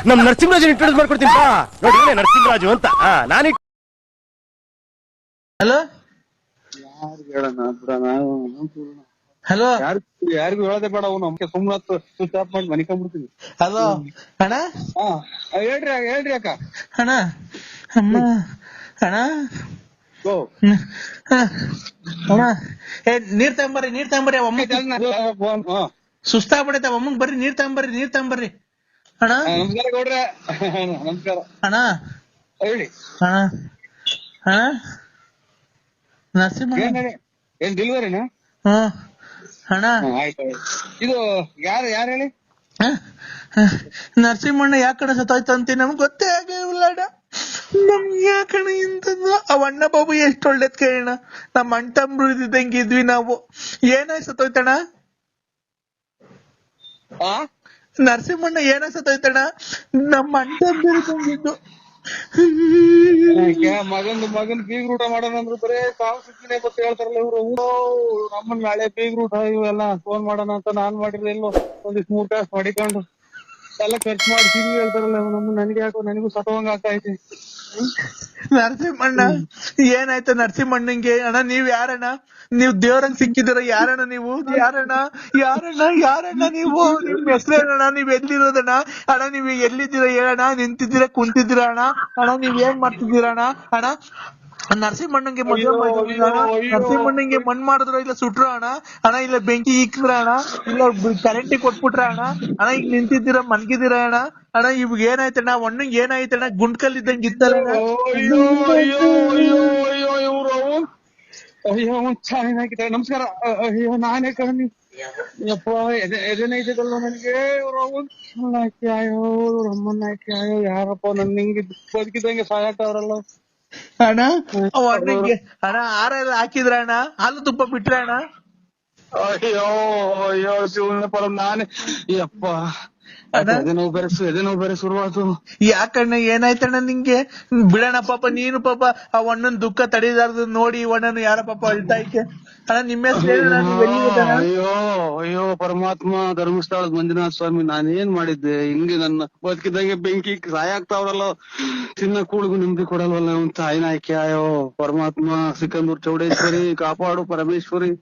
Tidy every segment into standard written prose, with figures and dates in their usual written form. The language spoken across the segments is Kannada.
ನಮ್ ನರಸಿಂಹರಾಜ್ ಇಂಟ್ರೊಡ್ಯೂಸ್ ಮಾಡ್ಕೊಡ್ತೀನಿ ಬಾ. ನೋಡಿ ನರಸಿಂಹರಾಜು ಅಂತ ನಾನು. ಹಲೋ ಹಲೋ ಯಾರಿಗೂ ಹೇಳದೆ ಬೇಡ. ಅವ್ನು ನಮ್ಗೆ ಸುಮ್ಮನೆ ಸ್ವಿಚ್ ಆಫ್ ಮಾಡಿ ಮನಿಕೊಂಡ್ಬಿಡ್ತೀನಿ. ಹಲೋ ಅಣ್ಣ. ಹೇಳ್ರಿ ಅಕ್ಕ. ಅಣ್ಣ ಅಮ್ಮ ಅಣ್ಣ ಅಣ್ಣ ನೀರ್ ತಗೊಂಬರ್ರಿ ಅಮ್ಮ. ಸುಸ್ತಾಗ್ಬಿಡೈತೆ ಅಮ್ಮಂಗ್ ಬರ್ರಿ ನೀರ್ ತಗೊಂಬರ್ರಿ ಅಣ್ಣ. ನಮಸ್ಕಾರ ಗೌಡ್ರೆ. ನಮಸ್ಕಾರ ಅಣ್ಣ. ಹೇಳಿ ಅಣ್ಣ ಅಣ್ಣ ನರಸಿಂಹ ಏನ್ ಡೆಲಿವರಿನಾ? ಹ್ಮ್ ಅಣ್ಣ. ಆಯ್ತು. ಇದು ಯಾರು ಹೇಳಿ? ನರಸಿಂಹಣ್ಣ ಯಾಕಡೆ ಸತ್ತೋಯ್ತು ಅಂತ ನಮ್ಗೆ ಗೊತ್ತೇ ಆಗಿಲ್ಲ ಅಣ್ಣ. ನಮ್ಗೆ ಯಾಕಣ ಇಂಥದ್ದು. ಅವ್ ಅಣ್ಣ ಬಾಬು ಎಷ್ಟು ಒಳ್ಳೇದ್ ಕೇಳೋಣ. ನಮ್ಮ ಅಣ್ಣ ತಮ್ಮರು ಇದ್ದಂಗೆ ಇದ್ವಿ ನಾವು. ಏನಾಯ್ ಸತ್ತೋಯ್ತಣ್ಣ? ನರಸಿಂಹಣ್ಣ ಏನಾಯ್ ಸತ್ತೋಯ್ತಣ್ಣ? ನಮ್ಮ ಅಣ್ಣ ತಮ್ಮರು ಇದ್ದಂಗಿದ್ದು. ಮಗನ್ ಬೀಗ್ ಊಟ ಮಾಡೋಣ ಅಂದ್ರು ಬರೇ ಸಾವು ಸುತ್ತಿನೇ ಬತ್ತು ಹೇಳ್ತಾರಲ್ಲ ಇವ್ರು. ನಮ್ಮನ್ ನಾಳೆ ಬೀಗ್ ಊಟ ಇವೆಲ್ಲ ಫೋನ್ ಮಾಡೋಣ ಅಂತ ನಾನ್ ಮಾಡಿದ್ರೆ ಎಲ್ಲೋ ಒಂದಿಷ್ಟು 3 ಕಾಸು ಮಾಡಿಕೊಂಡು ಎಲ್ಲ ಖರ್ಚು ಮಾಡಿ ತಿಂದು ಹೇಳ್ತಾರಲ್ಲ ನಮ್ಮ. ನನಗೆ ಯಾಕೋ ನನಗೂ ಸತವಂಗ ಆಗ್ತೈತಿ. ನರಸಿಂಹಣ್ಣ ಏನಾಯ್ತು ನರಸಿಂಹಣ್ಣಂಗೆ? ಅಣ್ಣ ನೀವ್ ಯಾರಣ್ಣ? ನೀವ್ ದೇವ್ರಂಗ್ ಸಿಕ್ಕಿದಿರ ಯಾರಣ್ಣ ನೀವು? ಯಾರಣ್ಣ ನೀವು? ನಿಮ್ ಹೆಸರೇನಣ್ಣ? ನೀವ್ ಎಲ್ಲಿರೋದಣ್ಣ? ಅಣ್ಣ ನೀವ್ ಎಲ್ಲಿದ್ದೀರಾ ಹೇಳಣ್ಣ. ನಿಂತಿದ್ದೀರಾ ಕುಂತಿದ್ದೀರಾ ಅಣ್ಣ? ಅಣ್ಣ ನೀವ್ ಏನ್ ಮಾಡ್ತಿದ್ದೀರಣ್ಣ? ಅಣ್ಣ ನರಸಿಂಹಣ್ಣಂಗೆ ಮದ್ವೆ ಮಾಡಿದ್ರ? ನರಸಿಂಹಣ್ಣಂಗೆ ಮಣ್ ಮಾಡಿದ್ರು ಇಲ್ಲ ಸುಟ್ರ ಅಣ್ಣ? ಇಲ್ಲ ಬೆಂಕಿ ಇಕ್ಕಿದ್ರ ಅಣ್ಣ? ಇಲ್ಲ ಕರೆಂಟಿಗೆ ಕೊಟ್ಬಿಟ್ರ ಅಣ್ಣ? ಈಗ ನಿಂತಿದ್ದೀರಾ ಮನ್ಗಿದ್ದೀರಾ ಅಣ್ಣ? ಇವಾಗ ಏನಾಯ್ತಣ್ಣ? ಒಣ್ಣಂಗ್ ಏನಾಯ್ತಣ್ಣ? ಗುಂಡ್ಕಲ್ ಇತ್ತಲ್ಲ. ಅಯ್ಯೋ ಚೆನ್ನಾಗಿದೆ. ನಮಸ್ಕಾರ. ಅಯ್ಯೋ ನಾನೇ ಕಣ್ಣಿ ಯಪ್ಪ ಎದೇನೈತಲ್ಲ ನನಗೆ. ಅಮ್ಮನ್ನ ಹಾಕಿ ಆಯೋ ಯಾರಪ್ಪ ನನ್ ಹಿಂಗೆ ಬದುಕಿದಂಗೆ ಸಾಯಕವ್ರಲ್ಲ ಅಣ್ಣ. ಒಣ್ಣಂಗೆ ಅಣ್ಣ ಹಾರ ಎಲ್ಲ ಹಾಕಿದ್ರ ಅಣ್ಣ? ಹಾಲು ತುಪ್ಪ ಬಿಟ್ರ ಅಣ್ಣ? ಅಯ್ಯೋ ಶಿವನ ಪರ ನಾನೇ ಯಪ್ಪ. ಎದೆ ನೋವು ಶುರುವಾತು. ಯಾಕಣ್ಣ ಏನಾಯ್ತಣ್ಣ ನಿಂಗೆ? ಬಿಡಣ ಪಾಪ ನೀನು ಪಾಪ ಆ ಅಣ್ಣನ್ ದುಃಖ ತಡೀಲಾರ್ದು ನೋಡಿ ಅಣ್ಣನು ಯಾರ ಪಾಪ ಅಳ್ತಾ ಐತೆ ಅಣ್ಣ. ನಿಮ್ಮ ಹೆಸರು? ಅಯ್ಯೋ ಪರಮಾತ್ಮ ಧರ್ಮಸ್ಥಳದ ಮಂಜುನಾಥ ಸ್ವಾಮಿ ನಾನೇನ್ ಮಾಡಿದ್ದೆ ಹಿಂಗೆ? ನನ್ನ ಬದುಕಿದಂಗೆ ಬೆಂಕಿ ಸಾಯಾಗ್ತಾವ್ರಲ್ಲ. ಚಿನ್ನ ಕೂಳಿಗೂ ನೆಮ್ಮದಿ ಕೊಡಲ್ವಲ್ಲ ಅವ್ನ್ ತಾಯಿನ ಆಯ್ಕೆ. ಅಯ್ಯೋ ಪರಮಾತ್ಮ ಸಿಕಂದೂರ್ ಚೌಡೇಶ್ವರಿ ಕಾಪಾಡು ಪರಮೇಶ್ವರಿ.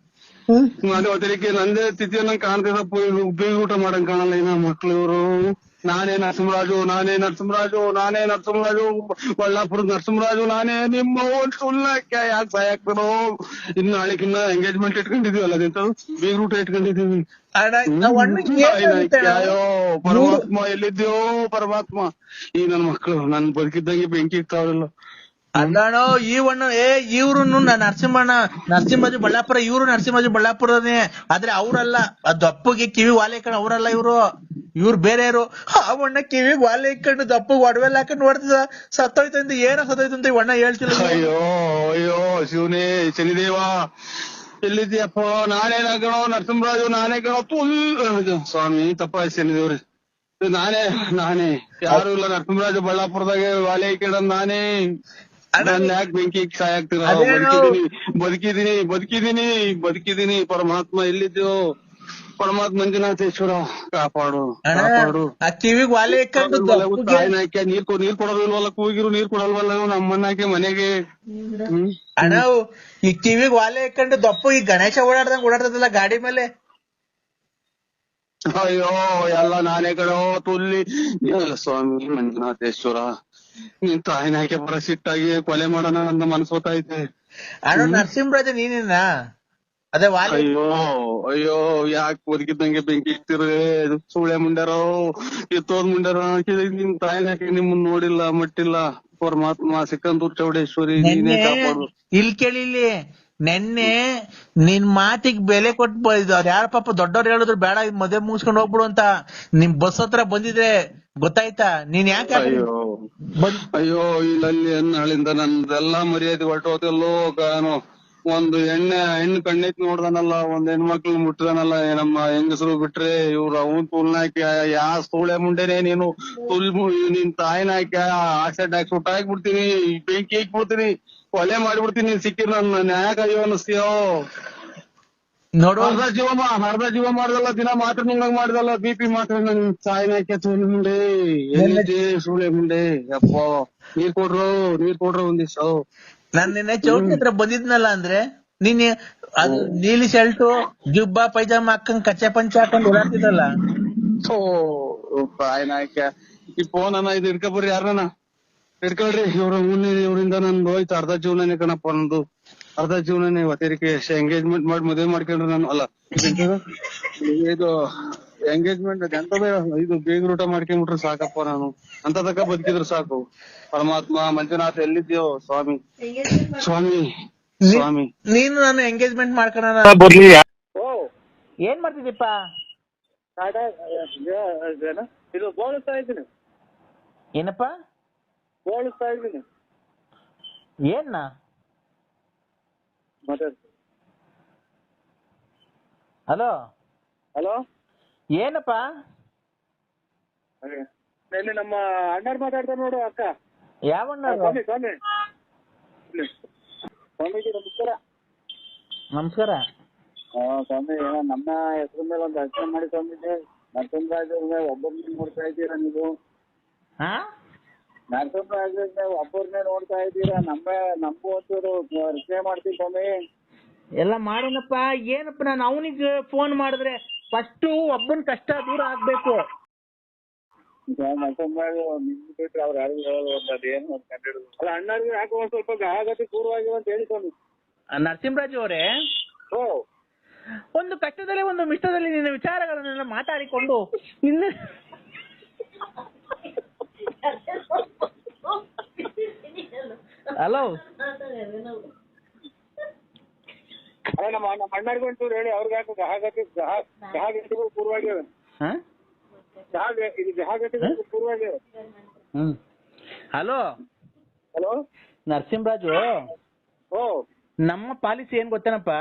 ಅದಕ್ಕೆ ನಂದೇ ತಿಥಿ ನಂಗೆ ಕಾಣ್ತಿದಪ್ಪ. ಬೀಗ ಊಟ ಮಾಡಂಗ್ ಕಾಣಲ್ಲ ಇನ್ನ ಮಕ್ಳು ಇವ್ರು. ನಾನೇ ನರಸಿಂಹರಾಜು ಬಳ್ಳಾಪುರದ ನರಸಿಂಹರಾಜು ನಾನೇ ನಿಮ್ಮ ಸುಳ್ಳಕ್ಕೆ ಯಾಕೆ ಸಾಯಾಗ್ತಾರೋ. ಇನ್ನು ನಾಳೆಕಿನ್ನ ಎಂಗೇಜ್ಮೆಂಟ್ ಇಟ್ಕೊಂಡಿದೀವಲ್ಲ ಅದಿಂತ ಬೀಗ ಊಟ ಇಟ್ಕೊಂಡಿದೀವಿ. ಅಯ್ಯೋ ಪರಮಾತ್ಮ ಎಲ್ಲಿದ್ಯೋ ಪರಮಾತ್ಮ. ಈ ನನ್ ಮಕ್ಳು ನನ್ ಬದುಕಿದ್ದಂಗೆ ಬೆಂಕಿ ಇರ್ತಾವ್ರಲ್ಲ. ಅಲ್ಲಣ್ಣ ಈ ಅಣ್ಣ ಇವ್ರು ನರಸಿಂಹರಾಜು ಬಳ್ಳಾಪುರ. ಇವ್ರು ನರಸಿಂಹರಾಜು ಬಳ್ಳಾಪುರನೇ. ಆದ್ರೆ ಅವ್ರಲ್ಲ. ದಪ್ಪಗೆ ಕಿವಿ ವಾಲೆ ಇಕ್ಕೊಂಡು ಅವ್ರಲ್ಲ ಇವ್ರು ಬೇರೆಯವರು. ಅವಣ್ಣ ಕಿವಿಗ್ ವಾಲೆ ಇಕ್ಕೊಂಡು ದಪ್ಪಗ್ ಒಡವೆಲ್ಲ ಹಾಕೊಂಡು ನೋಡ್ತಿದ ಸತ್ತೋಯ್ತಂತ. ಏನೋ ಸತ್ತೋಯ್ತಂತ ಈ ಅಣ್ಣ ಹೇಳ್ತಿಲ್ಲ. ಅಯ್ಯೋ ಶಿವನೇ ಶನಿದೇವ ಎಲ್ಲಿದ್ಯಪ್ಪ? ನಾನೇನಾಗಣೋ ನರಸಿಂಹರಾಜು ನಾನೇ ಕಣೋ. ಸ್ವಾಮಿ ತಪ್ಪಾಯ್ತು ಶನಿದೇವ್ರಿ. ನಾನೇ ಯಾರು ಇಲ್ಲ. ನರಸಿಂಹರಾಜು ಬಳ್ಳಾಪುರದಾಗೆ ವಾಲೆ ಇಕ್ಕೊಂಡ ನಾನೇ. ಯಾಕೆ ಬೆಂಕಿ ಸಾಯಾಗ್ತೀರ? ಬದುಕಿದೀನಿ ಪರಮಾತ್ಮ ಎಲ್ಲಿದ್ಯೋ? ಪರಮಾತ್ಮ ಮಂಜುನಾಥೇಶ್ವರ ಕಾಪಾಡು. ಕಿವಿಗ್ ವಾಲೆ ಇಕ್ಕೊಂಡು ನೀರ್ ಕೊಡೋದಿಲ್ವಲ್ಲ? ಕೂಗಿರು ನೀರ್ ಕೊಡಲ್ವಲ್ಲ ನಮ್ಮನ್ನಾಕೆ ಮನೆಗೆ. ಅಣ್ಣ ಈ ಕಿವಿಗ್ ವಾಲೆ ಇಕ್ಕೊಂಡು ದಪ್ಪು ಈ ಗಣೇಶ ಓಡಾಡ್ತದಲ್ಲ ಗಾಡಿ ಮೇಲೆ. ಅಯ್ಯೋ ಎಲ್ಲ ನಾನೇ ಕಣೋ ತುಲ್ಲಿ. ಸ್ವಾಮಿ ಮಂಜುನಾಥೇಶ್ವರ ನೀನ್ ತಾಯಿನ ಹಾಕಿ ಬರ ಸಿಟ್ಟಾಗಿ ಕೊಲೆ ಮಾಡೋಣ ಅಂತ ಮನ್ಸೋತೈತೆ. ಅಣ್ಣ ನರಸಿಂಹರಾಜ ನೀನೇನಾ? ಅದೇ ವಾಲೆ. ಅಯ್ಯೋ ಯಾಕೆ ಬದುಕಿದ್ದಂಗೆ ಬೆಂಕಿ ಇಕ್ತಿರ್ರೆ ಸುಳೆ ಮುಂಡ್ಯಾರೋ ಕಿತ್ತೋದ್ ಮುಂಡ್ಯಾರೋ. ನಿಮ್ ತಾಯಿನ ಹಾಕಿ ನಿಮ್ಮನ್ ನೋಡಿಲ್ಲ ಮಟ್ಟಿಲ್ಲ. ಪರಮಾತ್ಮ ಸಿಕಂದೂರ್ ಚೌಡೇಶ್ವರಿ ನೀನೇ ಕಾಪಾಡು. ಇಲ್ಲಿ ಕೇಳಿಲ್ಲಿ ನೆನ್ನೆ ನಿನ್ ಮಾತಿಗೆ ಬೆಲೆ ಕೊಟ್ಟು ಅವ್ರ ಯಾರ ಪಾಪ ದೊಡ್ಡವ್ರು ಹೇಳಿದ್ರು ಬೇಡ ಮದುವೆ ಮುಗಿಸ್ಕೊಂಡು ಹೋಗ್ಬಿಡು ಅಂತ. ನಿಮ್ ಬಸ್ ಹತ್ರ ಬಂದಿದ್ರೆ ಗೊತ್ತಾಯ್ತಾ? ನೀನ್ ಯಾಕೆ? ಅಯ್ಯೋ ಇಲ್ಲಿ ನಾಳಿಂದ ನಂದೆಲ್ಲಾ ಮರ್ಯಾದೆ ಹೊರಟೋದೆಲ್ಲೋ. ಒಂದು ಹೆಣ್ಣು ಕಣ್ಣೈತ್ ನೋಡ್ದಾನಲ್ಲ, ಒಂದ್ ಹೆಣ್ಮಕ್ಳು ಮುಟ್ಟಿದಾನಲ್ಲ ನಮ್ಮ ಹೆಂಗಸರು ಬಿಟ್ರೆ ಇವ್ರು ಅವನ್ ತುಲ್ನಾಕಿ ಯಾ ಸೂಳೆ ಮುಂಡೆನೆ ನೀನು ನಿನ್ ತಾಯಿನಾಕಿ ಆಕ್ಸಿಡೆಂಟ್ ಹಾಕಿ ಸುಟ್ಟಾಕ್ಬಿಡ್ತೀನಿ, ಬೆಂಕಿ ಹಾಕ್ಬಿಡ್ತೀನಿ, ಕೊಲೆ ಮಾಡ್ಬಿಡ್ತೀನಿ. ಸಿಕ್ಕಿರ್ ನನ್ ನ್ಯಾಯ ಅಯ್ಯೋ ಅನಿಸ್ತೀಯೋ? ನೋಡು ಅರ್ಧ ಜೀವ ಮಾಡ್ದಲ್ಲ, ದಿನ ಮಾತ್ರ ನುಂಗಂಗ್ ಮಾಡ್ದಲ್ಲ, BP ಮಾತ್ರ ನನ್ ಸಾಯ್ನಾಕೆ ಸೂಳೆ ಮುಂಡೆ, ಎಲ್ಲಿದ್ದೆ ಸೂಳೆ ಮುಂಡೆ, ಯಪ್ಪ ನೀರ್ ಕೊಡ್ರು ಒಂದಿವ್ಸ. ನಾನ್ ನಿನ್ನೆ ಚೌಟ್ರಿ ಹತ್ರ ಬಂದಿದ್ನಲ್ಲ ಅಂದ್ರೆ ನೀನ್ ಅದು ನೀಲಿ ಶರ್ಟು ಜುಬ್ಬ ಪೈಜಾಮ ಹಾಕೊಂಡ್ ಕಚ್ಚೆ ಪಂಚ ಹಾಕೊಂಡ್ ಓಡಾಡ್ತಿದ್ದಲ್ಲ. ಸಾಯ್ನಾಕೆ ಈ ಫೋನ್ ಅನ್ನ ಇದು ಹಿಡ್ಕೊಬರ್ರಿ, ಯಾರನ್ನ ಹಿಡ್ಕೊಳ್ರಿ. ಇವರಿಂದ ನಂದು ಹೋಯ್ತು ಅರ್ಧ ಜೀವನನೇ ಕಣಪ್ಪ, ನಂದು ಅರ್ಧ ಜೀವನನೇ. ಇವತ್ತೇರಿಕೆ ಎಂಗೇಜ್ಮೆಂಟ್ ಮಾಡಿ ಮದುವೆ ಮಾಡ್ಕೊಂಡ್ರೆ ನಾನು, ಅಲ್ಲ ಇದು ಎಂಗೇಜ್ಮೆಂಟ್ ಎಂತದ ಇದು ಬೇಗ ಊಟ ಮಾಡ್ಕೊಂಡ್ಬಿಟ್ರೆ ಸಾಕಪ್ಪ. ನಾನು ಅಂತ ತಕ ಬದುಕಿದ್ರು ಸಾಕು. ಪರಮಾತ್ಮ ಮಂಜುನಾಥ್ ಎಲ್ಲಿದ್ಯೋ ಸ್ವಾಮಿ, ಸ್ವಾಮಿ ಸ್ವಾಮಿ. ನೀನು ನಾನು ಎಂಗೇಜ್ಮೆಂಟ್ ಮಾಡ್ಕೊಳ್ಳೋಣ ಬರ್ಲಿ. ಏನ್ ಮಾಡ್ತಿದ್ದೀಪ್ಪ? ಇದು ಬೋಳಿಸ್ತಾ ಇದ್ದೀನಿ. ಏನಪ್ಪ ಬೋಳಿಸ್ತಾ ಇದ್ದೀನಿ. ಏನ್ನ ಮತ್ತೆ ಹಲೋ ಹಲೋ ಏನಪ್ಪ? ಇಲ್ಲಿ ನಮ್ಮ ಅಣ್ಣಾರ್ ಮಾತಾಡ್ತಾರೆ ನೋಡು, ಅಕ್ಕ. ಯಾವಣ್ಣ? ಸ್ವಾಮಿ ಸ್ವಾಮಿ ಸ್ವಾಮೀಜಿ ನಮಸ್ಕಾರ. ನಮಸ್ಕಾರ. ಸ್ವಾಮಿ, ನಮ್ಮ ಹೆಸರು ಮೇಲೆ ಒಂದು ಅರ್ಚನೆ ಮಾಡಿ ಸ್ವಾಮೀಜಿ. ನರಸಿಂಹರಾಜ್ ಒಬ್ಬೊಬ್ಬರನ್ನ ನೋಡ್ತಾ ಇದ್ದೀರಾ ನೀವು? ಹಾ, ನರಸಿಂಹರಾಜ್ ಒಬ್ಬರನ್ನೇ ನೋಡ್ತಾ ಇದ್ದೀರಾ? ನಮಗೂ ಒಂಚೂರು ರಚನೆ ಮಾಡ್ತೀವಿ ಸ್ವಾಮಿ. ಎಲ್ಲ ಮಾಡೋಣಪ್ಪ. ಏನಪ್ಪ, ನಾನು ಅವನಿಗೆ ಫೋನ್ ಮಾಡಿದ್ರೆ ಫಸ್ಟ್ ಒಬ್ಬನ ಕಷ್ಟ ದೂರ ಆಗ್ಬೇಕು. ನರಸಿಂಹರಾಜ್ ನಿಮ್ ಬಿಟ್ರೆ ಅವ್ರು ಯಾರು ಹೇಳೋದು, ಅದೇನು ಅಂತ ಕಂಡಿಡಿದ್ರು. ಅಲ್ಲ, ಅಣ್ಣರಿಗೆ ಯಾಕೆ ಒಂದ್ ಸ್ವಲ್ಪ ಗಾಗತಿ ಪೂರ್ವವಾಗಿವೆ ಅಂತ ಹೇಳಿ ಸ್ವಾಮಿ. ನರಸಿಂಹರಾಜ್ ಅವರೇ, ಒಂದು ಕಷ್ಟದಲ್ಲಿ ಒಂದು ಮಿಷ್ಟದಲ್ಲಿ ನಿನ್ನ ವಿಚಾರಗಳನ್ನೆಲ್ಲ ಮಾತಾಡಿಕೊಂಡು ನಿನ್ನ ಹಲೋ, ಅಲ್ಲ ನಮ್ಮ ಅಣ್ಣರಿಗೂ ಒಂಚೂರು ಹೇಳಿ, ಅವ್ರಿಗೆ ಯಾಕೆ ಗಹಾಗತಿಗೂ ಪೂರ್ವವಾಗಿವೆ. ಇದು ಗಹಾಗತಿಗೂ ಪೂರ್ವವಾಗಿವೆ. ಹಲೋ ಹಲೋ ನರಸಿಂಹರಾಜು, ನಮ್ಮ ಪಾಲಿಸಿ ಏನ್ ಗೊತ್ತೇನಪ್ಪ?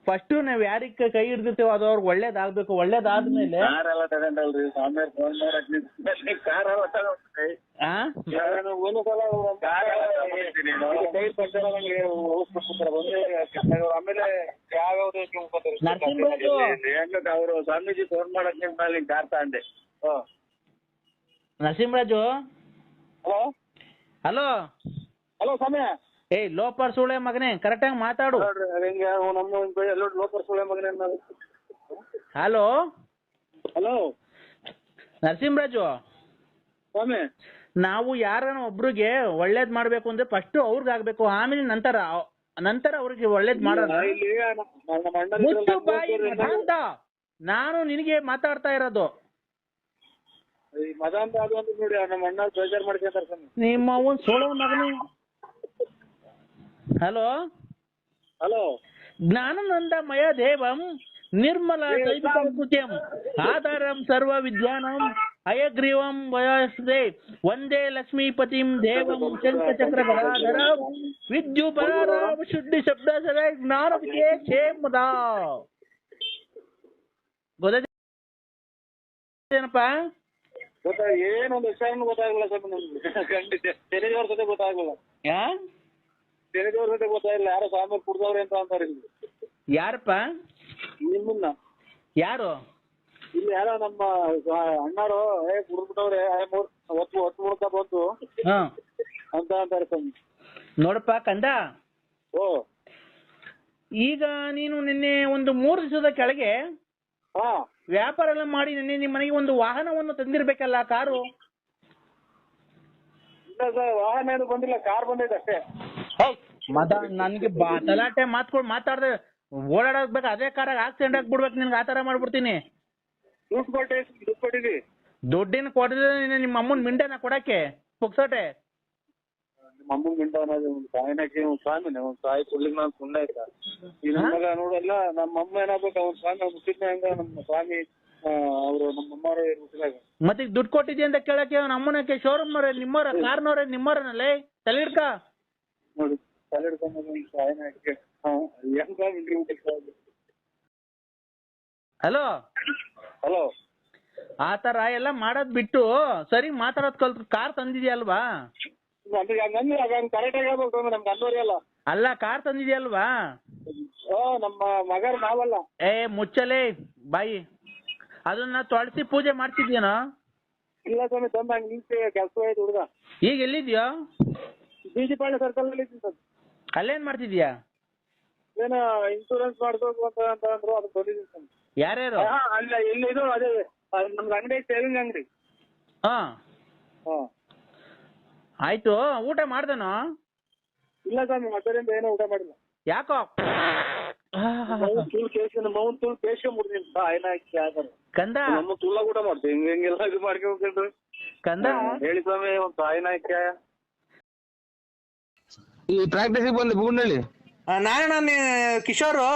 ಫಸ್ಟ್ ನಾವ್ ಯಾರಿಗ ಕೈ ಹಿಡ್ದಿರ್ತೇವ ಅದು ಅವ್ರಿಗೆ ಒಳ್ಳೇದಾಗ್ಬೇಕು. ಒಳ್ಳೇದಾದ್ಮೇಲೆ ನರಸಿಂಹರಾಜು ಅವರು ಸ್ವಾಮೀಜಿ ಫೋನ್ ಮಾಡಕ್ ನಿಮ್ ಕಾರ್ ತಗೊಂಡೆ. ನರಸಿಂಹರಾಜು, ಹಲೋ ಹಲೋ ಹಲೋ ಸ್ವಾಮಿ. ಲೋಪರ್ ಸುಳೆ ಮಗನೇ, ಕರೆಕ್ಟಾಗಿ ಮಾತಾಡು. ಲೋಪರ್ ಸುಳೆ ಮಗನೇ. ಹಲೋ ಹಲೋ ನರಸಿಂಹರಾಜು ಸ್ವಾಮಿ, ನಾವು ಯಾರನ್ನ ಒಬ್ರಿಗೆ ಒಳ್ಳೇದ್ ಮಾಡ್ಬೇಕು ಅಂದ್ರೆ ಫಸ್ಟ್ ಅವ್ರಿಗೆ ಆಗ್ಬೇಕು, ಆಮೇಲೆ ನಂತರ ಅವ್ರಿಗೆ ಒಳ್ಳೇದ್ ಮಾಡೋಣ. ಮುಚ್ಚು ಬಾಯಿ ಮದಾಂತ, ನಾನು ನಿನಗೆ ಮಾತಾಡ್ತಾ ಇರೋದು. ಮದಾಂತ ಅದು ಅಂತ ನೋಡಿ ನಮ್ಮ ಅಣ್ಣ ಬೇಜಾರ್ ಮಾಡ್ಕೊಂತಾರೆ ಸ್ವಾಮಿ. ನಿಮ್ಮ ಅವನ್ ಸೋಳೋ ಮಗನೇ. ಹಲೋ ಹಲೋ ಜ್ಞಾನಾನಂದಮಯ ದೇವಂ ನಿರ್ಮಲ ಚೈತನ್ಯಂ ಆಧಾರಂ ಸರ್ವ ವಿದ್ಯಾನಂ ಹಯಗ್ರೀವಂ ವಯಸ್ದೆ ವಂದೇ ಲಕ್ಷ್ಮೀಪತಿಂ ದೇವಂ ಶಂಖಚಕ್ರ ಗದಾಧರಂ ವಿದ್ಯುಪರಾರಾಮ ಶುದ್ಧಿ ಶಬ್ದ ಸದ ಜ್ಞಾನ ವಿಶೇಷೇಮದ. ಗೊತ್ತೇನಪ್ಪ? ಏನೊಂದು ವಿಚಾರನೂ ಗೊತ್ತಾಗಲ್ಲ ಸ್ವಾಮಿ ನಮ್ಗೆ. ಖಂಡಿತ ತೆರೆದವ್ರ ಜೊತೆ ಗೊತ್ತಾಗಲ್ಲ. ತೆರೆದವ್ರ ಜೊತೆ ಗೊತ್ತಾಗಿಲ್ಲ. ಯಾರೋ ಸ್ವಾಮಿ ಕುಡ್ದವ್ರೆ ಅಂತ ಅಂತಾರೆ. ಯಾರಪ್ಪ? ನಿಮ್ಮನ್ನ ಯಾರು? ಇಲ್ಲಿ ಯಾರೋ ನಮ್ಮ ಅಣ್ಣಾರು ಕುಡ್ಬಿಟ್ಟವ್ರೆ, ಒತ್ತು ಮುಡ್ಕ ಬಂತು ಅಂತ ಅಂತಾರೆ ಸ್ವಾಮಿ. ನೋಡಪ್ಪ ಕಂದ, ಈಗ ನೀನು ನಿನ್ನೆ ಒಂದು 3 ದಿವಸದ ಕೆಳಗೆ ವ್ಯಾಪಾರ ಎಲ್ಲ ಮಾಡಿ ನಿನ್ನೆ ನಿಮ್ಮ ಮನೆಗೆ ಒಂದು ವಾಹನವನ್ನು ತಂದಿರ್ಬೇಕಲ್ಲ, ಕಾರು? ವಾಹನ ಏನು ಬಂದಿಲ್ಲ, ಕಾರ್ ಬಂದಿದೆ ಅಷ್ಟೇ. ನನ್ಗೆ ತಲಾಟೆ ಮಾತ್ಕೊಂಡು ಮಾತಾಡ್ದೆ ಓಡಾಡಬೇಕು. ಅದೇ ಕಾರಾಗ ಆಕ್ಸಿಡೆಂಟ್ ಆಗ್ಬಿಡ್ಬೇಕು ನಿನ್ಗೆ, ಆತರ ಮಾಡ್ಬಿಡ್ತೀನಿ. ದುಡ್ಡು ಕೊಟ್ಟಿದ್ವಿ. ದುಡ್ಡಿನ ಕೊಡದೆ ನಿಮ್ಮ ಅಮ್ಮನ್ ಮಿಂಡೆನ ಕೊಡಕ್ಕೆ ಪುಕ್ಸಟೆ? ನಿಮ್ಮ ಅಮ್ಮನ್ ಮಿಂಡ ಸಾಯಿನಕ್ಕೆ ಸ್ವಾಮಿನೇ ಒಂದು ಸಾಯಿ ಸುಳ್ಳಿಗೆ ನಾನು ಸುಮ್ಮನೆ ಆಯ್ತಾ? ಈ ನನ್ನ ಮಗ ನೋಡಲ್ಲ, ನಮ್ಮ ಅಮ್ಮ ಏನಾಗ್ಬೇಕು ಅವ್ನ ಸ್ವಾಮಿ ಮುಟ್ಟಿದ್ನ ಹೆಂಗ ನಮ್ಮ ಸ್ವಾಮಿ ಅವರು ನಮ್ಮ ಅಮ್ಮವ್ರ ಮುಟ್ಟಿದಾಗ. ಮತ್ತೆ ದುಡ್ಡು ಕೊಟ್ಟಿದ್ದೆ ಅಂತ ಕೇಳಕ್ಕೆ ನಮ್ಮನಕ್ಕೆ ಶೋರೂಮ್ನವ್ರೆ ನಿಮ್ಮವ್ರ, ಕಾರ್ನವ್ರೆ ನಿಮ್ಮವ್ರನಲ್ಲೇ ತಲೆ ಹಿಡ್ಕ ನೋಡಿ, ತಲೆ ಹಿಡ್ಕೊಂಡ್ ಸಾಯಿನಕ್ಕೆ ಹೆಂಗ ಹಲೋ ಹಲೋ ಆತರ ಎಲ್ಲ ಮಾಡೋದ್ ಬಿಟ್ಟು ಸರಿ ಮಾತಾಡೋದ್ ಕಲ್ತು ಕಾರ್ ತಂದಿದ್ಯಲ್ವಾ? ಕರೆಕ್ಟ್ ಆಗಿ ಹೇಳ್ಬೇಕು ನಮ್ಗೆ ಅನ್ನೋರಿ ಅಲ್ಲ. ಅಲ್ಲ ಕಾರ್ ತಂದಿದ್ಯಲ್ವಾ? ನಮ್ಮ ಮಗರ ನಾವಲ್ಲ. ಏ ಮುಚ್ಚಲೇ ಬಾಯಿ, ಅದನ್ನ ತೊಳಸಿ ಪೂಜೆ ಮಾಡ್ತಿದ್ಯೇನೋ? ಇಲ್ಲ ಸ್ವಾಮಿ, ತಂದ ಹಂಗೆ ನಿಂತೆ ಕೆಲಸ ಆಯ್ತು ಹುಡುಗ. ಈಗ ಎಲ್ಲಿದ್ಯೋ? ಬೀಜಿಪಾಳ್ಯ ಸರ್ಕಲ್ ನಲ್ಲಿ ಇದ್ದೀನಿ ಸರ್. ಅಲ್ಲೇನ್ ಮಾಡ್ತಿದ್ಯಾ? ಏನೋ ಇನ್ಶೂರೆನ್ಸ್ ಮಾಡ್ಬೇಕು ಅಂತ ಅಂದ್ರು, ಅದಕ್ಕೆ ಬಂದಿದ್ದೀನಿ ಸರ್. ಯಾರ್ಯಾರು? ಅಲ್ಲ ಇಲ್ಲಿ ಇದು ಅದೇ ನಮ್ಗೆ ಅಂಗಡಿ ಸೇವಿಂಗ್ ಅಂಗಡಿ. ಹಾ ಆಯ್ತು. ಊಟ ಮಾಡ್ದನೋ? ಇಲ್ಲ ಸ್ವಾಮಿ, ಮತ್ತರಿಂದ ಏನೋ ಊಟ ಮಾಡಿಲ್ಲ. ಯಾಕೋ? ತುಳು ಕೇಶ ಮುಡ್ದಿನಿ ಕಂದ ನಮ್ಮ ತುಳ್ಳ ಊಟ ಮಾಡ್ತೀವಿ. ಹಿಂಗೆಲ್ಲ ಇದು ಮಾಡ್ಕೊಂಡ್ರಿ ಕಂದ ಹೇಳಿ ಸ್ವಾಮಿ, ಒಂದು ಸಾಯಿನಾಯ್ಕ ಈ ಪ್ರಾಕ್ಟೀಸಿಗೆ ಬಂದೆ ಬೂಡ್ನಳ್ಳಿ. ನಾನು ಕಿಶೋರು.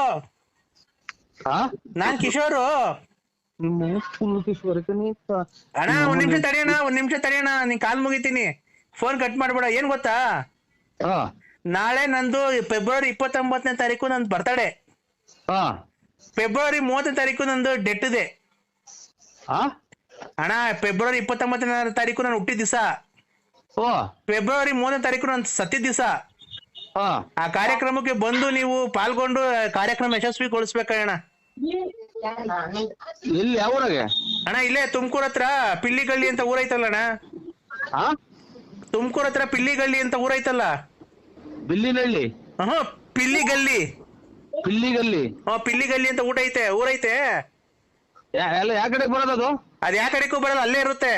ನಾನ್ ಕಿಶೋರು. ಅಣ್ಣ ಒಂದ್ ನಿಮಿಷ ತಡೆಯಣ, ನೀನ್ ಕಾಲ್ ಮುಗಿತೀನಿ. ಫೋನ್ ಕಟ್ ಮಾಡ್ಬೇಡ. ಏನ್ ಗೊತ್ತಾ, ನಾಳೆ ನಂದು ಫೆಬ್ರವರಿ 29ನೇ ತಾರೀಕು ನಂದು ಬರ್ತಡೇ. ಫೆಬ್ರವರಿ 30ನೇ ತಾರೀಕು ನಂದು ಡೆತ್ ಇದೆ ಅಣ್ಣ. ಫೆಬ್ರವರಿ 29ನೇ ತಾರೀಕು ನಾನು ಹುಟ್ಟಿದ ದಿವಸ. ಫೆಬ್ರವರಿ 3ನೇ ತಾರೀಕು ನಾನು ಸತ್ತಿದ ದಿವಸ. ಆ ಕಾರ್ಯಕ್ರಮಕ್ಕೆ ಬಂದು ನೀವು ಪಾಲ್ಗೊಂಡು ಕಾರ್ಯಕ್ರಮ ಯಶಸ್ವಿಗೊಳಿಸ್ಬೇಕಣ್ಣ. ಎಲ್ಲಿ ಯಾವ ಊರಾಗೆ ಅಣ್ಣ? ಇಲ್ಲೇ ತುಮಕೂರ್ ಹತ್ರ ಪಿಳ್ಳಿಗಳ್ಳಿ ಅಂತ ಊರೈತಲ್ಲ ಅಣ್ಣ. ತುಮಕೂರ್ ಹತ್ರ ಪಿಳ್ಳಿಗಳ್ಳಿ ಅಂತ ಊರೈತಲ್ಲ. ಬಿಲ್ಲಿನಹಳ್ಳಿ? ಪಿಳ್ಳಿಗಲ್ಲಿ. ಪಿಳ್ಳಿಗಲ್ಲಿ? ಪಿಳ್ಳಿಗಲ್ಲಿ ಅಂತ ಊರೈತೆ. ಎಲ್ಲ ಯಾವ ಕಡೆ ಬರೋದು? ಅದ್ ಯಾವ ಕಡೆಗೂ ಬರಲ್ಲ, ಅಲ್ಲೇ ಇರುತ್ತೆ.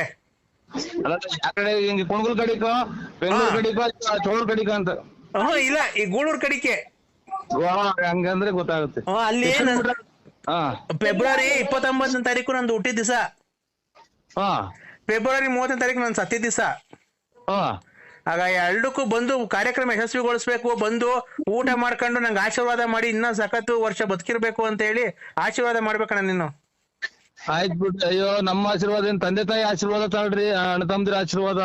ಅಲ್ಲ ಯಾವ ಕಡೆ, ಹಿಂಗೆ ಕುಣಗುಲ್ ಕಡಿಕೋ, ಬೆಂಗಳೂರು ಕಡಿಕೋ, ಚೋಳೂರ್ ಕಡಿಕೋ ಅಂತ? ಇಲ್ಲ, ಈ ಗೂಳೂರ್ ಕಡಿಕೆ. ಹಂಗಂದ್ರೆ ಗೊತ್ತಾಗುತ್ತೆ. ಅಲ್ಲಿ ಫೆಬ್ರವರಿ 29ನೇ ತಾರೀಕು ನಂದು ಹುಟ್ಟಿದ ದಿವಸ. ಫೆಬ್ರವರಿ 30ನೇ ತಾರೀಕು ನಾನು ಸತ್ತಿದ ದಿವಸ. ಆಗ ಎರಡಕ್ಕೂ ಬಂದು ಕಾರ್ಯಕ್ರಮ ಯಶಸ್ವಿಗೊಳಿಸ್ಬೇಕು. ಬಂದು ಊಟ ಮಾಡ್ಕೊಂಡು ನಂಗೆ ಆಶೀರ್ವಾದ ಮಾಡಿ ಇನ್ನ ಸಖತ್ತು ವರ್ಷ ಬದುಕಿರ್ಬೇಕು ಅಂತ ಹೇಳಿ ಆಶೀರ್ವಾದ ಮಾಡ್ಬೇಕಣ್ಣ ನೀನು. ಆಯ್ತು ಬಿಟ್ಟು. ಅಯ್ಯೋ, ನಮ್ಮ ಆಶೀರ್ವಾದ ಏನ್, ತಂದೆ ತಾಯಿ ಆಶೀರ್ವಾದ ತಗೊಳ್ರಿ, ಅಣ್ಣ ತಮ್ಮದಿರ ಆಶೀರ್ವಾದ,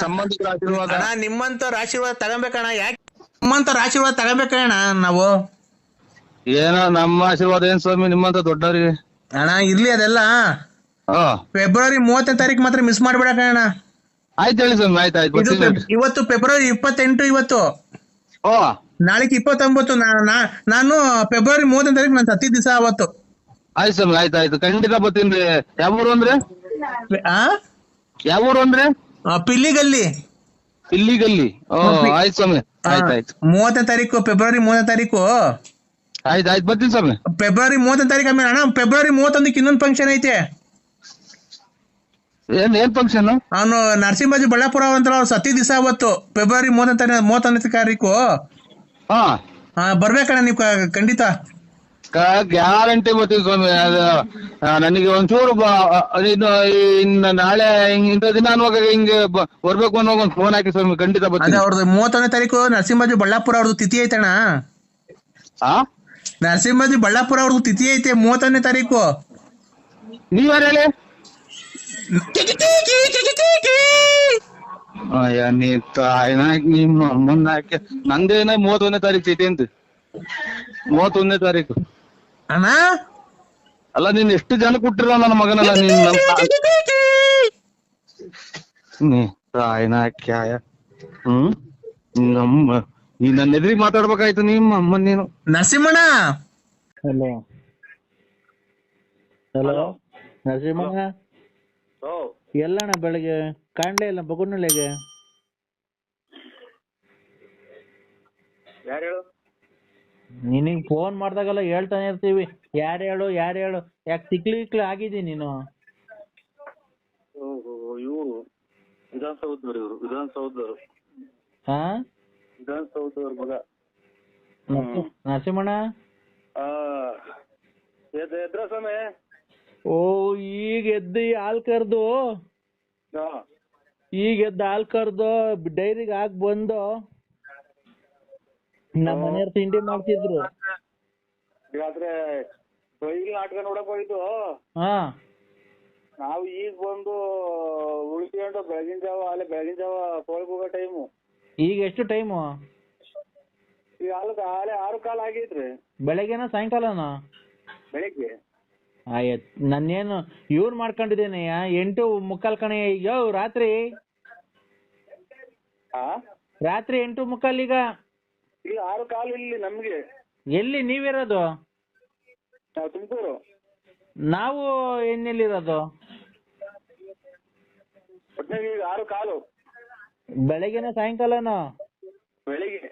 ಸಂಬಂಧಿಕರ ಆಶೀರ್ವಾದ. ನಿಮ್ಮಂತವ್ರ ಆಶೀರ್ವಾದ ತಗೊಬೇಕಣ್ಣ. ಯಾಕೆ ನಿಮ್ಮಂತವ್ರ ಆಶೀರ್ವಾದ ತಗೊಬೇಕಣ್ಣ ನಾವು? ಏನೋ ನಮ್ಮ ಆಶೀರ್ವಾದ ಏನ್ ಸ್ವಾಮಿ ನಿಮ್ಮಂತ ದೊಡ್ಡವ್ರಿಗೆ. ಅಣ್ಣ ಇರ್ಲಿ ಅದೆಲ್ಲ. ಫೆಬ್ರವರಿ 30ನೇ ತಾರೀಕು ಮಾತ್ರ ಮಿಸ್ ಮಾಡ್ಬೇಡಣ್ಣ. ಆಯ್ತು ಹೇಳಿ ಸ್ವಾಮಿ. ಆಯ್ತು. ಇವತ್ತು ಫೆಬ್ರವರಿ 28. ಇವತ್ತು ನಾಳೆಗೆ 29. ನಾನು ಫೆಬ್ರವರಿ 30ನೇ ತಾರೀಕು ನಾನು ಸತ್ತಿದ ದಿವಸ ಅವತ್ತು. ಆಯ್ತು ಸ್ವಾಮಿ. ಆಯ್ತು ಖಂಡಿತ ಬರ್ತೀನಿ. ಯಾವ ಊರು ಅಂದ್ರೆ? ಯಾವ ಊರು ಅಂದ್ರೆ? ಪಿಳ್ಳಿಗಲ್ಲಿ. ಪಿಳ್ಳಿಗಲ್ಲಿ? ಆಯ್ತು ಸ್ವಾಮಿ. ಆಯ್ತು 30ನೇ ತಾರೀಕು, ಫೆಬ್ರವರಿ 30ನೇ ತಾರೀಕು. ಆಯ್ತು ಬರ್ತೀನಿ ಸ್ವಾಮಿ. ಫೆಬ್ರವರಿ 30ನೇ ತಾರೀಕು ಆಮೇಲೆ ಅಣ್ಣ ಫೆಬ್ರವರಿ 31ಕ್ಕೆ ಇನ್ನೊಂದು ಫಂಕ್ಷನ್ ಐತೆ. ಏನ್ ಫಂಕ್ಷನ್? ಅವನು ನರಸಿಂಹಾಜಿ ಬಳ್ಳಾಪುರ ಅಂತ ಅವ್ರು ಸತ್ತಿದ ದಿವಸ ಅವತ್ತು ಫೆಬ್ರವರಿ 31ನೇ ತಾರೀಕು. ಬರ್ಬೇಕಣ್ಣ ನೀವು ಖಂಡಿತ. ಗ್ಯಾರಂಟಿ ಬರ್ತೀವಿ ಸ್ವಾಮಿ. ನನಗೆ ಒಂಚೂರು ಇನ್ನು ನಾಳೆ ಇಂಥ ದಿನ ಅನ್ನುವಾಗ ಹಿಂಗೆ ಬರ್ಬೇಕು ಅನ್ನೋ ಒಂದು ಫೋನ್ ಹಾಕಿ ಸ್ವಾಮಿ, ಖಂಡಿತ ಬರ್ತೀನಿ. ಅವ್ರದ್ದು 31ನೇ ತಾರೀಕು ನರಸಿಂಹಾಜಿ ಬಳ್ಳಾಪುರ ಅವ್ರದ್ದು ತಿಥಿ ಐತಣ್ಣ. ನರಸಿಂಹಾಜಿ ಬಳ್ಳಾಪುರ ಅವ್ರದ್ದು ತಿಥಿ ಐತೆ 31ನೇ ತಾರೀಕು. ನೀವ್ಯಾರು ಹೇಳಿ? ನಿಮ್ಮ ಅಮ್ಮನ ಹಾಕಿ ನಂದೇನ 31ನೇ ತಾರೀಕು ತಿಥಿ ಅಂತ. 31ನೇ ತಾರೀಕು ಅಣ್ಣ. ಅಲ್ಲ ನೀನ್ ಎಷ್ಟು ಜನ ಕೊಟ್ಟಿರ ನನ್ನ ಮಗನಲ್ಲ ತಾಯಿನಾಕ್ಯಾಯ. ನಮ್ಮ ನೀ ನನ್ನ ಎದುರಿಗೆ ಮಾತಾಡ್ಬೇಕಾಯ್ತು ನಿಮ್ಮ ಅಮ್ಮನ್ ನೀನು. ನರಸಿಂಹಣ್ಣ. ಹಲೋ ನರಸಿಂಹಣ್ಣ, ಎಲ್ಲಣ್ಣ ಬೆಳಗ್ಗೆ ಕಾಣ್ಲೇ ಇಲ್ಲ ಬಗುನಳ್ಳಿಗೆ? ನಿನಗ್ ಫೋನ್ ಮಾಡ್ದಾಗೆಲ್ಲ ಹೇಳ್ತಾನೆ ಇರ್ತೀವಿ, ಯಾರು ಹೇಳು ಯಾಕೆ ತಿಕ್ಲಿ ಆಗಿದಿ ನೀನು? ಇವರು ವಿಧಾನಸೌಧದವ್ರು, ವಿಧಾನಸೌಧದವ್ರು ಮಗ ನರಸಿಂಹಣ್ಣ. ಎದ್ರ ಸಮಯ? ಓ ಈಗ ಎದ್ದು ಹಾಲ್ ಕರ್ದು ಡೈರಿಗೆ ಹಾಕ್ ಬಂದು ನಮ್ಮ ಮನೆಯವ್ರು ತಿಂಡಿ ಮಾಡ್ತಿದ್ರು. ನಾಟಕ ನೋಡಕ್ ಹೋಯ್ತು. ನಾವು ಈಗ ಬಂದು ಉಳ್ಕೊಂಡು ಬೆಳಗಿನ ಜಾವ ತೋಳ್ಗೆ ಹೋಗೋ ಟೈಮು. ಈಗ ಎಷ್ಟು ಟೈಮು? ಈಗ ಆಲೆ 6:15 ಆಗೈತ್ರಿ. ಬೆಳಗ್ಗೆನ ಸಾಯಂಕಾಲನ? ಬೆಳಿಗ್ಗೆ. ಆಯ್ತು, ನಾನೇನು ಇವ್ರು ಮಾಡ್ಕೊಂಡಿದ್ದೇನೆ 8:45 ಕಣೆ. ಈಗ ರಾತ್ರಿ 8:45 ಈಗ. ಇಲ್ಲಿ 6 ಕಾಲು ಇಲ್ಲಿ ನಮ್ಗೆ. ಎಲ್ಲಿ ನೀವಿರೋದು? ನಾವು ತುಮಕೂರು. ನಾವು ಎಲ್ಲಿರೋದು? ಒಟ್ಟಿನಾಗಿ 6 ಕಾಲು ಬೆಳಗ್ಗೆನ ಸಾಯಂಕಾಲನೋ? ಬೆಳಿಗ್ಗೆ.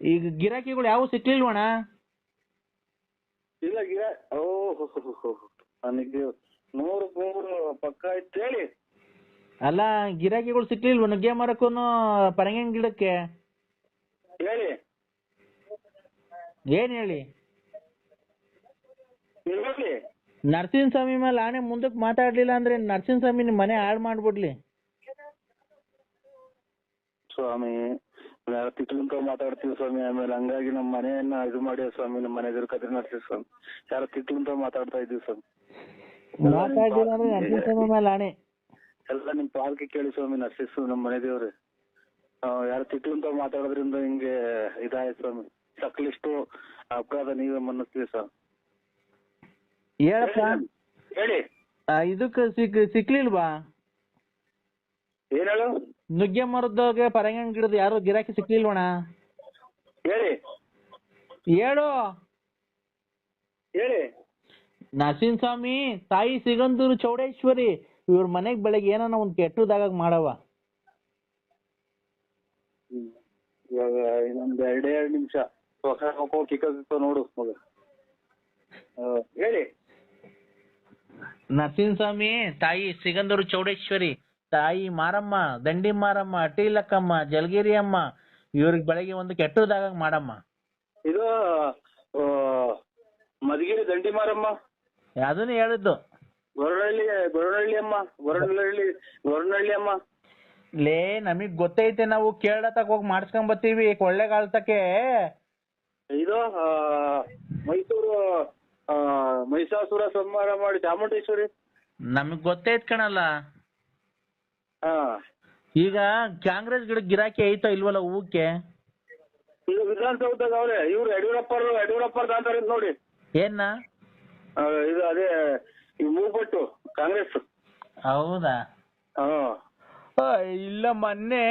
ಈಗ ಗಿರಾಕಿಗಳು ಯಾವ ಸಿಕ್ಲಿಲ್ವಣ? ಇಲ್ಲ ನನಗೆ 100 ಪಕ್ಕ ಇತ್ತು ಹೇಳಿ. ಅಲ್ಲ ಗಿರಾಕಿಗಳು ಸಿಕ್ಲಿಲ್ವ ನುಗ್ಗೆ ಮರಕ್ಕೂ ಪರಂಗಿನ ಗಿಡಕ್ಕೆ? ಹೇಳಿ ಏನ್ ಹೇಳಿ? ಹೇಳಿ. ನರಸಿಂಹ ಸ್ವಾಮಿ ಮೇಲೆ ಆನೆ ಮುಂದಕ್ಕೆ ಮಾತಾಡ್ಲಿಲ್ಲ ಅಂದ್ರೆ ನರಸಿಂಹ ಸ್ವಾಮಿ ನಿಮ್ ಮನೆ ಹಾಳು ಮಾಡ್ಬಿಡ್ಲಿ. ಸ್ವಾಮಿ ತಿಕ್ಲಿಂತ ಮಾತಾಡ್ತೀವಿ ಸ್ವಾಮಿ, ಆಮೇಲೆ ಹಂಗಾಗಿ ನಮ್ಮ ಮನೆಯನ್ನ ಇದು ಮಾಡಿ ಸ್ವಾಮಿ, ನಮ್ಮ ಮನೆ ಎದುರು ಕದ್ರಿ ನಡೆಸಿ ಸ್ವಾಮಿ, ಯಾರ ತಿಕ್ಲಿಂತ ಮಾತಾಡ್ತಾ ಇದೀವಿ ಸ್ವಾಮಿ. ಮಾತಾಡ್ಲಿಲ್ಲ ಅಂದ್ರೆ ನರಸಿಂಹ ಸ್ವಾಮಿ ಮೇಲೆ ಆನೆ. ಎಲ್ಲ ನಿಮ್ ಪಾಲ್ಕೆ ಕೇಳಿ ಸ್ವಾಮಿ, ನರ್ಸಿಸ್ ನಮ್ಮ ಮನೆ ದೇವ್ರಿ. ಯಾರ ತಿಕ್ಲಿಂತ ಮಾತಾಡೋದ್ರಿಂದ ಹಿಂಗೆ ಇದಾಯ್ತು ಸ್ವಾಮಿ. ಸಕಲಿಷ್ಟು ಅಪರಾಧ ನೀವೇ ಮನ್ನಿಸ್ತೀವಿ ಸ್ವಾಮಿ. ಹೇಳಪ್ಪ. ಹೇಳಿ. ಇದಕ್ಕೆ ಸಿಕ್ಲಿಲ್ವಾ? ಏನ್ ಹೇಳು? ನುಗ್ಗೆ ಮರದೊಳಗೆ ಪರಂಗಿನ ಗಿಡದ ಯಾರು ಗಿರಾಕಿ ಸಿಕ್ಲಿಲ್ವಣ? ಹೇಳಿ ಹೇಳು. ಹೇಳಿ. ನರಸಿಂಹ ಸ್ವಾಮಿ ತಾಯಿ ಸಿಗಂದೂರು ಚೌಡೇಶ್ವರಿ ಇವ್ರ ಮನೆಗ್ ಬೆಳಗ್ಗೆ ಏನಾನ ಒಂದ್ ಕೆಟ್ಟದಾಗ ಮಾಡವ. ಇವಾಗ ಇನ್ನೊಂದ್ 2 ನಿಮಿಷ ನೋಡು ಮಗ. ಹೇಳಿ. ನರಸಿಂಹ ಸ್ವಾಮಿ ತಾಯಿ ಸಿಗಂದೂರು ಚೌಡೇಶ್ವರಿ, ತಾಯಿ ಮಾರಮ್ಮ, ದಂಡಿ ಮಾರಮ್ಮ, ಅಟ್ಟಿಲಕ್ಕಮ್ಮ, ಜಲಗಿರಿ ಅಮ್ಮ ಇವ್ರಿಗೆ ಬೆಳಗ್ಗೆ ಒಂದು ಕೆಟ್ಟದಾಗ ಮಾಡಮ್ಮ. ಇದು ಮಧುಗಿರಿ ದಂಡಿ ಮಾರಮ್ಮ, ಅದನ್ನ ಹೇಳಿದ್ದು. ಗೊರವನಹಳ್ಳಿ ಅಮ್ಮ, ಗೊರವನಹಳ್ಳಿ ಅಮ್ಮ. ಲೇ ನಮಗ್ ಗೊತ್ತೈತೆ, ನಾವು ಕೇರಳತಕ್ ಹೋಗಿ ಮಾಡ್ಸ್ಕೊಂಡ್ ಬರ್ತೀವಿ ಕೊಳ್ಳೆಗಾಲತಕ್ಕೆ. ಇದು ಮೈಸೂರು ಮಹಿಷಾಸುರ ಸಂಹಾರ ಮಾಡಿ ಚಾಮುಂಡೇಶ್ವರಿ. ನಮಗ್ ಗೊತ್ತೈತ್ ಕಣಲ್ಲ. ಹಾ, ಈಗ ಕಾಂಗ್ರೆಸ್ ಗಿಡ ಗಿರಾಕಿ ಐತೋ ಇಲ್ವಲ್ಲ ಹೂಕ್ಕೆ? ಈಗ ವಿಧಾನಸೌಧದಾಗ ಅವ್ರೆ ಇವ್ರು ಯಡಿಯೂರಪ್ಪರ್ದ ಅಂತಾರೆ ನೋಡಿ. ಏನ್ನ? ಇದು ಅದೇ ಈ ಮೂಗ್ಬಟ್ಟು ಕಾಂಗ್ರೆಸ್. ಹೌದಾ? ಇಲ್ಲ ಮೊನ್ನೆ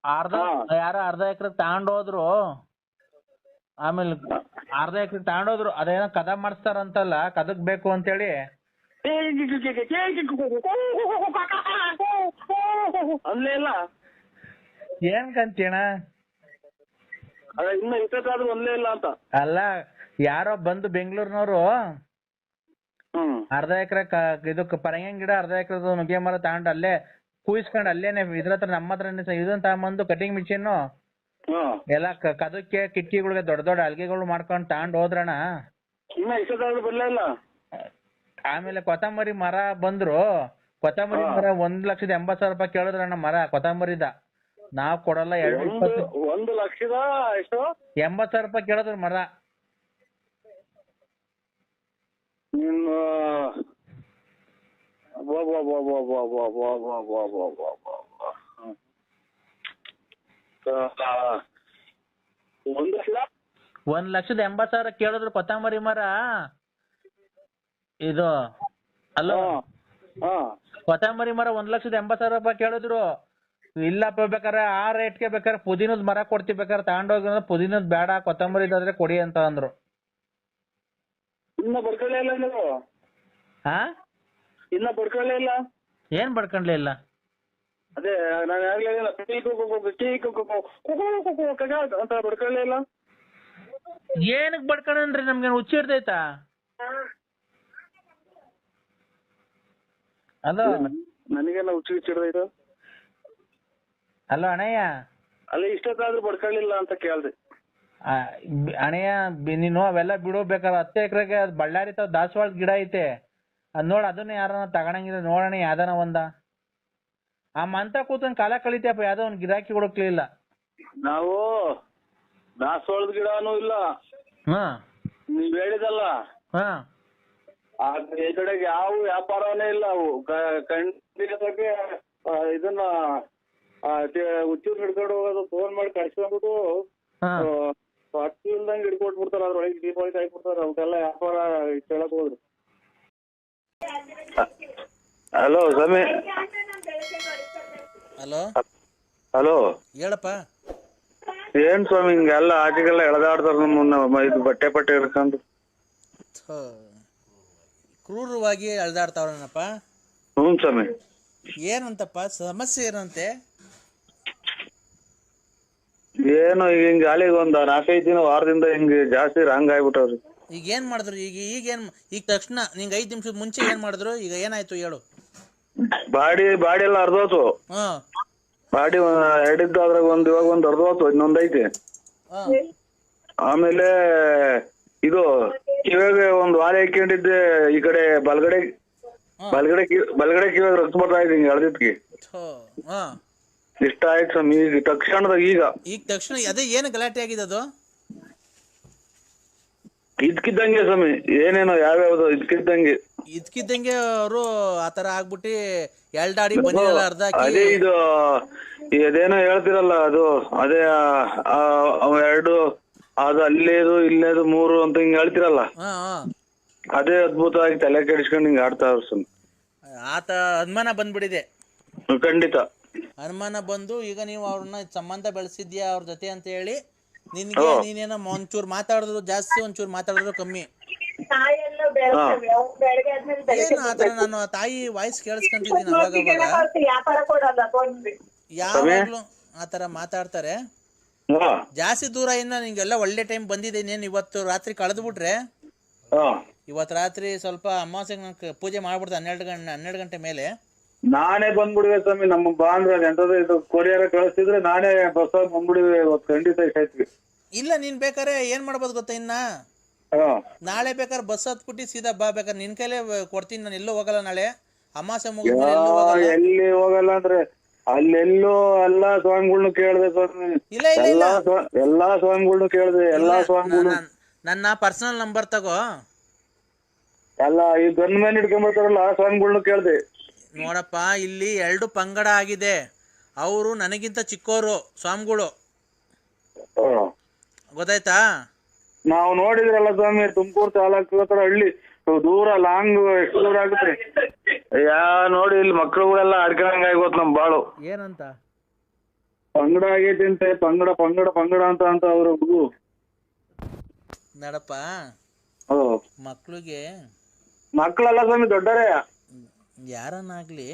ಅರ್ಧ ಎಕರೆ ತಗೊಂಡೋದ್ರು, ಆಮೇಲೆ ಅರ್ಧ ಎಕರೆ ತಗೊಂಡೋದ್ರು, ಅದೇನೋ ಕದ ಮಾಡಿಸ್ತಾರಂತಲ್ಲ, ಕದಕ್ ಬೇಕು ಅಂತೇಳಿ ಅಲ್ಲೇ ಇಲ್ಲ. ಏನ್ ಕಂತೀಣ? ಅದ ಇನ್ನ ಇಷ್ಟೊತ್ತಾದ್ರೂ ಒಂದೇ ಇಲ್ಲ ಅಂತ. ಅಲ್ಲ ಯಾರೋ ಬಂದು ಬೆಂಗಳೂರಿನವರು ಅರ್ಧ ಎಕರೆ ಇದಕ್ಕೆ ಪರಂಗಿನ ಗಿಡ ಅರ್ಧ ಎಕರೆ ನುಗ್ಗೆ ಮರ ತಗೊಂಡು ಅಲ್ಲೇ ಕೂಯಿಸ್ಕೊಂಡು ಅಲ್ಲೇನೆ ಇದ್ರ ಹತ್ರ ನಮ್ಮ ಹತ್ರನೇ ಇದನ್ನ ತಗೊಂಬಂದು ಕಟಿಂಗ್ ಮಿಷಿನ್ ಎಲ್ಲ ಕದಕ್ಕೆ ಕಿಟಕಿಗಳಿಗೆ ದೊಡ್ಡ ದೊಡ್ಡ ಅಲ್ಗೆಗಳು ಮಾಡ್ಕೊಂಡು ತಗೊಂಡ್ ಹೋದ್ರಣ. ಇನ್ನ ಇಷ್ಟೊತ್ತಾದ್ರೂ ಬರ್ಲೇ ಇಲ್ಲ. ಆಮೇಲೆ ಕೊತ್ತಂಬರಿ ಮರ ಬಂದ್ರು, ಕೊತ್ತಂಬರಿ ಮರ 1,80,000 ರೂಪಾಯಿ ಕೇಳಿದ್ರಣ್ಣ ಮರ ಕೊತ್ತಂಬರಿದ. ನಾವ್ ಕೊಡಲ್ಲ, 1,00,000 ಎಷ್ಟು 80,000 ರೂಪಾಯಿ ಕೇಳಿದ್ರು ಮರ. ನಿಮ್ಮ $1,80,000 ಕೇಳಿದ್ರು ಕೊತ್ತಂಬರಿ ಮರ. ಇದು ಅಲ್ಲೋ, ಕೊತ್ತಂಬರಿ ಮರ 1,80,000 ರೂಪಾಯಿ ಕೇಳಿದ್ರು. ಇಲ್ಲಪ್ಪ ಬೇಕಾರೆ ಆ ರೇಟ್ಗೆ ಬೇಕಾದ್ರೆ ಪುದೀನದ ಮರ ಕೊಡ್ತೀವಿ, ಬೇಕಾದ್ರೆ ತಗೊಂಡೋಗಿ ಪುದೀನದ್ ಬೇಡ ಕೊತ್ತಂಬರಿದಾದ್ರೆ ಕೊಡಿ ಅಂತ ಅಂದ್ರು. ಇನ್ನ ಬಡ್ಕೊಳ್ಳೇ ಇಲ್ಲ ನೀವು? ಇನ್ನ ಬಡ್ಕೊಳ್ಳೇ ಇಲ್ಲ? ಏನ್ ಬಡ್ಕೊಂಡ್ಲೇ ಇಲ್ಲ? ಅದೇ ನಾನು ಆಗ್ಲೇ ಅಂತ ಬಡ್ಕೊಳ್ಳೇ ಇಲ್ಲ. ಏನಕ್ ಬಡ್ಕೊಂಡ್ರಿ? ನಮ್ಗೆ ಹುಚ್ಚ ಹಿಡ್ದೈತಾ? ಅಲೋ, ನನಗೆಲ್ಲ ಹುಚ್ಚು ಹಿಡ್ದೈತು. ಅಲೋ ಅಣ್ಣಯ್ಯ, ಅಲ್ಲ ಇಷ್ಟೊತ್ತಾದ್ರೂ ಬಡ್ಕೊಳ್ಳಿಲ್ಲ ಅಂತ ಕೇಳ್ದೆ. ಅಣ್ಣಯ್ಯ ನೀನು ಅವೆಲ್ಲ ಬಿಡೋ, ಬೇಕಾದ್ರೆ 10 ಎಕರೆಗೆ ಬಳ್ಳಾರಿ ದಾಸವಾಳ ಗಿಡ ಐತೆ, ಅದ್ ನೋಡ್, ಅದನ್ನ ಯಾರನ್ನ ತಗೊಳಂಗಿಲ್ಲ ನೋಡೋಣ ಯಾವ್ದಾನ ಒಂದ. ಆ ಮಂತ ಕೂತ್ಕೊಂಡ್ ಕಾಲ ಕಳಿತಪ್ಪ, ಯಾವ್ದೋ ಒಂದ್ ಗಿರಾಕಿ ಹುಡುಕ್ಲಿಲ್ಲ ನಾವು. ದಾಸವಾಳದ ಗಿಡನೂ ಇಲ್ಲ. ನೀವ್ ಹೇಳಿದಲ್ಲ, ಈ ಕಡೆಗೆ ಯಾವ ವ್ಯಾಪಾರನೇ ಇಲ್ಲ. ಅವು ಖಂಡಿತಕ್ಕೆ ಇದನ್ನ ಹುಚ್ಚೂರ್ ಹಿಡ್ಕೊಂಡು ಹೋಗೋದು, ಫೋನ್ ಮಾಡಿ ಕಳ್ಸ್ಕೊಂಡ್ಬಿಟ್ಟು ಹತ್ತು ಇಲ್ದಂಗೆ ಹಿಡ್ಕೊಟ್ಬಿಡ್ತಾರ, ಅದ್ರೊಳಗೆ ದೀಪಾವಳಿ ಹಾಕ್ಬಿಡ್ತಾರ. ಅವಕ್ಕೆಲ್ಲ ವ್ಯಾಪಾರ ಕೇಳಕ್ ಹೋದ್ರು. ಹಲೋ ಸ್ವಾಮಿ. ಹಲೋ ಹಲೋ ಹೇಳಪ್ಪ. ಏನ್ ಸ್ವಾಮಿ ಹಿಂಗೆಲ್ಲ ಆಚೆಗೆಲ್ಲ ಎಳೆದಾಡ್ತಾರ ನಮ್ಮನ್ನ ಇದು ಬಟ್ಟೆ ಪಟ್ಟೆ ಹಿಡ್ಕೊಂಡು. ಕ್ರೂರವಾಗಿ ಅಳ್ದಾಡ್ತಾವ್ರನಪ್ಪ. ಹ್ಞೂ ಸ್ವಾಮಿ. ಏನಂತಪ್ಪ ಸಮಸ್ಯೆ ಏನಂತೆ? ಏನು ಈಗ ಹಿಂಗ ಅಲ್ಲಿಗೆ ಒಂದ್ 4-5 ದಿನ ವಾರದಿಂದ ಹಿಂಗೆ ಜಾಸ್ತಿ ರಾಂಗ್ ಆಗ್ಬಿಟ್ಟವ್ರಿ. ಈಗ ಏನ್ ಮಾಡಿದ್ರು? ಈಗ ತಕ್ಷಣ ನಿಂಗೆ 5 ನಿಮಿಷದ ಮುಂಚೆ ಏನ್ ಮಾಡಿದ್ರು? ಈಗ ಏನಾಯ್ತು ಹೇಳು. ಬಾಡಿ ಎಲ್ಲ ಅರ್ಧೋತು. ಬಾಡಿ ಎರಡಿದ್ದು ಅದ್ರಾಗ ಇವಾಗ ಒಂದ್ ಅರ್ಧೋತು, ಇನ್ನೊಂದೈತಿ. ಆಮೇಲೆ ಇದು ಕಿವಾಗ ಒಂದ್ ವಾಲೆ ಹಾಕೊಂಡಿದ್ದೆ, ಈ ಕಡೆ ಬಲಗಡೆ ಕಿವಾಗ ರಕ್ತ ಬರ್ತಾ ಇದೆ ಹಿಂಗೆ ಎಳ್ದಿದ್ಕಿ. ಇಷ್ಟ ಆಯ್ತು ಸ್ವಾಮಿ. ಈಗ ತಕ್ಷಣದಾಗ ಈಗ ತಕ್ಷಣ ಅದೇ ಏನು ಗಲಾಟೆ ಆಗಿದೆ? ಅದು ಇದ್ಕಿದ್ದಂಗೆ ಸ್ವಾಮಿ, ಏನೇನೋ ಯಾವ್ಯಾವ್ದು ಇದ್ಕಿದ್ದಂಗೆ ಅವರು ಆತರ ಆಗ್ಬಿಟ್ಟು ಎಲ್ಡಾಡಿ ಬನ್ನಿಲ್ಲ ಅರ್ಧ ಅದೇ ಇದು ಅದೇನೋ ಹೇಳ್ತಿರಲ್ಲ ಅದು ಅದೇ ಎರಡು ಅದು ಅಲ್ಲೇದು ಇಲ್ಲೇದು 3 ಅಂತ ಹಿಂಗ್ ಹೇಳ್ತಿರಲ್ಲ, ಅದೇ ಅದ್ಭುತವಾಗಿ ತಲೆ ಕೆಡಿಸ್ಕೊಂಡು ಹಿಂಗ್ ಆಡ್ತಾ ಸ್ವಾಮಿ. ಆತ ಅನುಮಾನ ಬಂದ್ಬಿಟ್ಟಿದೆ. ಖಂಡಿತ ಅನುಮಾನ ಬಂದು ಈಗ ನೀವು ಅವ್ರನ್ನ ಸಂಬಂಧ ಬೆಳೆಸಿದ್ಯಾ ಅವ್ರ ಜೊತೆ ಅಂತ ಹೇಳಿ ನಿನ್ಗೆ ನೀನೇನೋ ಒಂಚೂರು ಮಾತಾಡಿದ್ರು ಜಾಸ್ತಿ, ಒಂಚೂರು ಮಾತಾಡಿದ್ರು ಕಮ್ಮಿ. ಏನು ಆತರ ನಾನು ತಾಯಿ ವಾಯ್ಸ್ ಕೇಳಿಸ್ಕೊಂತಿದ್ದೀನಿ ಯಾವಾಗ್ಲೂ ಆತರ ಮಾತಾಡ್ತಾರೆ. ಜಾಸ್ತಿ ದೂರ ಇನ್ನ ನಿಂಗೆಲ್ಲ ಒಳ್ಳೆ ಟೈಮ್ ಬಂದಿದೆ. ಇನ್ನೇನು ಇವತ್ತು ರಾತ್ರಿ ಕಳೆದು ಬಿಟ್ರೆ ಇವತ್ತು ರಾತ್ರಿ ಸ್ವಲ್ಪ ಅಮಾವಾಸ್ಯೆ ಪೂಜೆ ಮಾಡ್ಬಿಡ್ತೆ 12 ಗಂಟೆ ಮೇಲೆ ನಾನೇ ಬಂದ್ಬಿಡುವೆ ಸ್ವಾಮಿ. ನಮ್ಮ ಬಾ ಅಂದ್ರೆ ಎಂತದ ಇದು ಕೊರಿಯರ್ ಕಳಿಸ್ತಿದ್ರೆ ನಾನೇ ಬಸ್ ಬಂದ್ಬಿಡುವೆ ಇವತ್ತು. ಖಂಡಿತ ಇಷ್ಟ. ಇಲ್ಲ ನೀನ್ ಬೇಕಾರೆ ಏನ್ ಮಾಡ್ಬೋದು ಗೊತ್ತಾ, ಇನ್ನ ನಾಳೆ ಬೇಕಾದ್ರೆ ಬಸ್ ಹತ್ಬಿಟ್ಟು ಸೀದಾ ಬಾ. ಬೇಕಾದ್ರೆ ನಿನ್ ಕೈಲೇ ಕೊಡ್ತೀನಿ. ನಾನು ಎಲ್ಲೂ ಹೋಗಲ್ಲ ನಾಳೆ ಅಮಾವಾಸ್ಯೆ ಮುಗಿದ್ಮೇಲೆ. ಎಲ್ಲಿ ಹೋಗಲ್ಲ ಅಂದ್ರೆ ಅಲ್ಲೆಲ್ಲೋ ಎಲ್ಲಾ ಸ್ವಾಮಿಗಳ್ನು ಕೇಳ್ದೆ ಸ್ವಾಮಿ. ಇಲ್ಲ ಇಲ್ಲ ಇಲ್ಲ ಎಲ್ಲಾ ಸ್ವಾಮಿಗಳ್ನು ಕೇಳ್ದೆ. ಎಲ್ಲಾ ಸ್ವಾಮಿಗಳು ನನ್ನ ಪರ್ಸನಲ್ ನಂಬರ್ ತಗೋ. ಎಲ್ಲ ಈ ಗನ್ ಮ್ಯಾನ್ ಹಿಡ್ಕೊಂಡ್ಬರ್ತಾರಲ್ಲ ಆ ಸ್ವಾಮಿಗಳ್ನು ಕೇಳ್ದೆ. ನೋಡಪ್ಪ, ಇಲ್ಲಿ 2 ಪಂಗಡ ಆಗಿದೆ. ಅವರು ನನಗಿಂತ ಚಿಕ್ಕೋರು ಸ್ವಾಮಿಗಳು, ಗೊತ್ತಾಯ್ತಾ? ನಾವು ನೋಡಿದ್ರಲ್ಲ ಸ್ವಾಮಿ, ತುಮಕೂರು ತಾಲೂಕು ಹತ್ರ ಹಳ್ಳಿ ದೂರ ಲಾಂಗ್ ಎಷ್ಟು ದೂರ ಆಗುತ್ತೆ ನೋಡಿ. ಇಲ್ಲಿ ಮಕ್ಳುಗಳೆಲ್ಲ ಆಡ್ಕೊಂಡಂಗ ಆಗೋತ್ ನಮ್ ಬಾಳು. ಏನಂತ ಪಂಗಡ ಆಗೈತಿ ಅಂತೆ. ಪಂಗಡ ಅಂತ ಅವ್ರ ಹುಡುಗು ನಡಪ್ಪ. ಮಕ್ಳಲ್ಲ ಸ್ವಾಮಿ, ದೊಡ್ಡರೇ ಯಾರನ್ನಾಗ್ಲಿ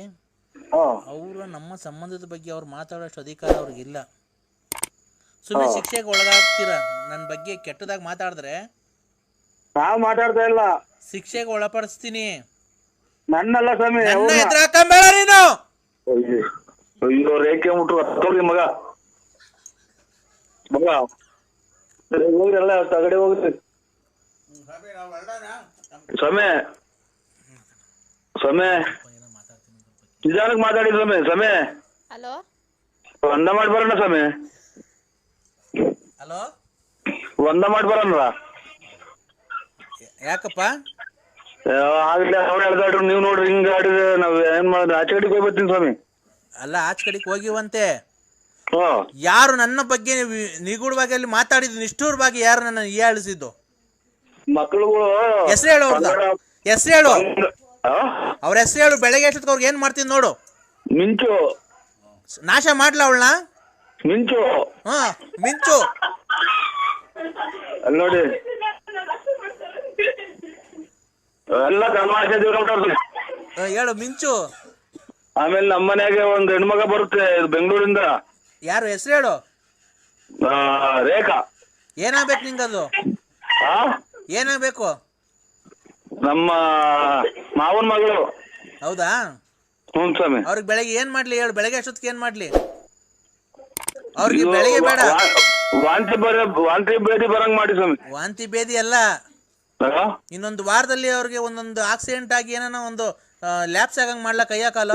ಅವ್ರು ನಮ್ಮ ಸಂಬಂಧದ ಬಗ್ಗೆ ಅವ್ರು ಮಾತಾಡೋಷ್ಟು ಅಧಿಕಾರ ಅವ್ರಿಗಿಲ್ಲ. ಸುಮ್ಮನೆ ಶಿಕ್ಷೆಗೆ ಒಳಗಾಗ್ತೀರ. ನನ್ನ ಬಗ್ಗೆ ಕೆಟ್ಟದಾಗ ಮಾತಾಡಿದ್ರೆ ನಾವ್ ಮಾತಾಡ್ತಾ ಇಲ್ಲ, ಶಿಕ್ಷೆಗೆ ಒಳಪಡಿಸ್ತೀನಿ. ನನ್ನಲ್ಲ ಸ್ವಾಮಿ. ಎದುರಾಕಂಬೇಡ ನೀನು. ಅಯ್ಯೋ ರೇಖೆ ಮುಟ್ರು ಮಗ ಹೋಗ್ರಿ ಎಲ್ಲ ತಗಡೆ ಹೋಗ್ರಿ ಸ್ವಾಮಿ. ನಿಧಾನಕ್ಕೆ ಮಾತಾಡಿ ಸ್ವಾಮಿ. ಹಲೋ, ಒಂದ ಮಾಡಿ ಬರೋಣ ಸ್ವಾಮಿ. ಹಲೋ, ಒಂದ ಮಾಡಿ ಬರೋಣ. ಯಾಕಪ್ಪ? ಆಗ್ಲಿ ಅವ್ರು ಹೇಳ್ದಾಡ್ರು, ನೀವ್ ನೋಡ್ರಿ ಹಿಂಗ ಆಡಿದ್ರೆ ನಾವ್ ಏನ್ ಮಾಡೋದು? ಆಚೆ ಕಡೆಗೆ ಹೋಗಿ ಬರ್ತೀನಿ ಸ್ವಾಮಿ. ಅಲ್ಲ, ಆಚೆ ಕಡೆಗೆ ಹೋಗಿವಂತೆ. ಯಾರು ನನ್ನ ಬಗ್ಗೆ ನಿಗೂಢವಾಗಿ ಅಲ್ಲಿ ಮಾತಾಡಿದ್ದು ನಿಷ್ಠೂರವಾಗಿ ಯಾರು ನನ್ನ ಹೀಯಾಳಿಸಿದ್ದು? ಮಕ್ಳುಗಳು ಹೆಸರು ಹೇಳು, ಹೆಸರು ಹೇಳು, ಅವ್ರ ಹೆಸರು ಹೇಳು. ಬೆಳಗ್ಗೆ ಎಷ್ಟೊತ್ತಿಗೆ ಅವ್ರಿಗೆ ಏನ್ ಮಾಡ್ತೀನಿ ನೋಡು. ಮಿಂಚು ನಾಶ ಮಾಡ್ಲಾ ಅವಳನ್ನ? ಮಿಂಚು ಮಿಂಚು ಅಲ್ಲಿ ನೋಡಿ ಎಲ್ಲ ತಮಾಷೆ ಹೇಳು ಮಿಂಚು. ಆಮೇಲೆ ನಮ್ಮ ಮನೆಗೆ ಒಂದ್ ಹೆಣ್ಮಗ ಬರುತ್ತೆ ಬೆಂಗಳೂರಿಂದ. ಯಾರು? ಹೆಸರು ಹೇಳು. ರೇಖಾ. ಏನಾಗ್ಬೇಕು ನಿಂಗದು? ಏನಾಗ್ಬೇಕು? ನಮ್ಮ ಮಾವನ್ ಮಗಳು. ಹೌದಾ? ಹ್ಞೂ ಸ್ವಾಮಿ. ಅವ್ರಿಗೆ ಬೆಳಗ್ಗೆ ಏನ್ ಮಾಡ್ಲಿ ಹೇಳು? ಬೆಳಗ್ಗೆ ಅಷ್ಟೊತ್ತಿಗೆ ಏನ್ ಮಾಡ್ಲಿ ಅವ್ರಿಗೆ? ಬೆಳಗ್ಗೆ ಬೇಡ, ವಾಂತಿ ಬೇದಿ ಬರಂಗ್ ಮಾಡಿ ಸ್ವಾಮಿ. ವಾಂತಿ ಬೇದಿ ಅಲ್ಲ, ಇನ್ನೊಂದು ವಾರದಲ್ಲಿ ಅವ್ರಿಗೆ ಒಂದೊಂದು ಆಕ್ಸಿಡೆಂಟ್ ಆಗಿ ಏನಾನ ಒಂದು ಲ್ಯಾಪ್ಸ್ ಆಗಂಗ್ ಮಾಡ್ಲಾ ಕೈಯ ಕಾಲ.